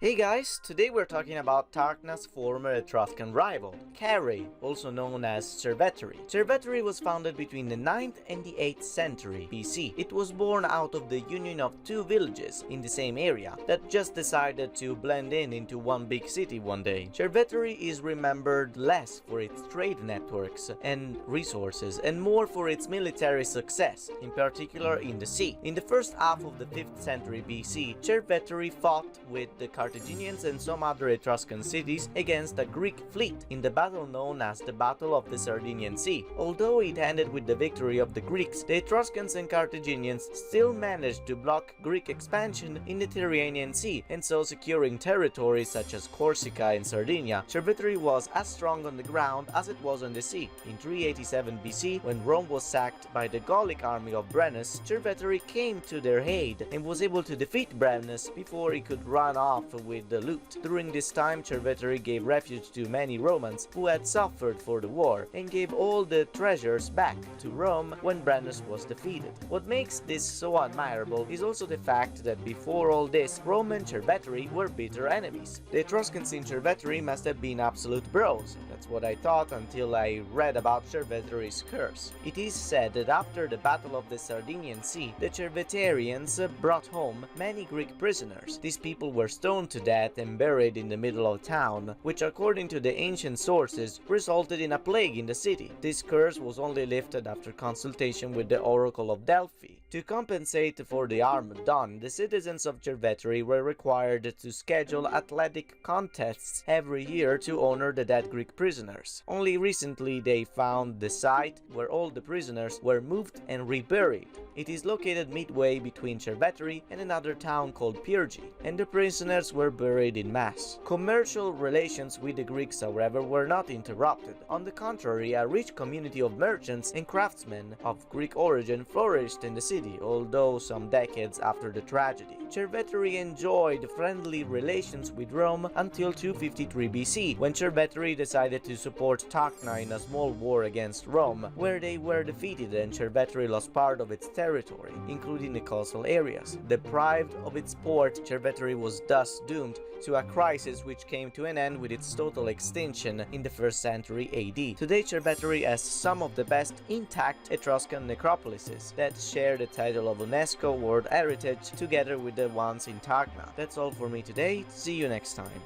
Hey guys, today we're talking about Tacna's former Etruscan rival, Caere, also known as Cerveteri. Cerveteri was founded between the 9th and the 8th century BC. It was born out of the union of two villages in the same area that just decided to blend into one big city one day. Cerveteri is remembered less for its trade networks and resources and more for its military success, in particular in the sea. In the first half of the 5th century BC, Cerveteri fought with the Carthaginians and some other Etruscan cities against a Greek fleet in the battle known as the Battle of the Sardinian Sea. Although it ended with the victory of the Greeks, the Etruscans and Carthaginians still managed to block Greek expansion in the Tyrrhenian Sea, and so securing territories such as Corsica and Sardinia. Cerveteri was as strong on the ground as it was on the sea. In 387 BC, when Rome was sacked by the Gallic army of Brennus, Cerveteri came to their aid and was able to defeat Brennus before he could run off with the loot. During this time, Cerveteri gave refuge to many Romans who had suffered for the war and gave all the treasures back to Rome when Brennus was defeated. What makes this so admirable is also the fact that before all this, Rome and Cerveteri were bitter enemies. The Etruscans in Cerveteri must have been absolute bros. That's what I thought until I read about Cerveteri's curse. It is said that after the Battle of the Sardinian Sea, the Cerveterians brought home many Greek prisoners. These people were stoned to death and buried in the middle of town, which according to the ancient sources resulted in a plague in the city. This curse was only lifted after consultation with the Oracle of Delphi. To compensate for the harm done, the citizens of Cerveteri were required to schedule athletic contests every year to honor the dead Greek prisoners. Only recently they found the site where all the prisoners were moved and reburied. It is located midway between Cerveteri and another town called Pyrgi, and the prisoners were buried in mass. Commercial relations with the Greeks, however, were not interrupted. On the contrary, a rich community of merchants and craftsmen of Greek origin flourished in the city, although some decades after the tragedy. Cerveteri enjoyed friendly relations with Rome until 253 BC, when Cerveteri decided to support Tacna in a small war against Rome, where they were defeated and Cerveteri lost part of its territory, including the coastal areas. Deprived of its port, Cerveteri was thus doomed to a crisis which came to an end with its total extinction in the 1st century AD. Today, Cerveteri has some of the best intact Etruscan necropolises that share the title of UNESCO World Heritage together with the ones in Tacna. That's all for me today. See you next time.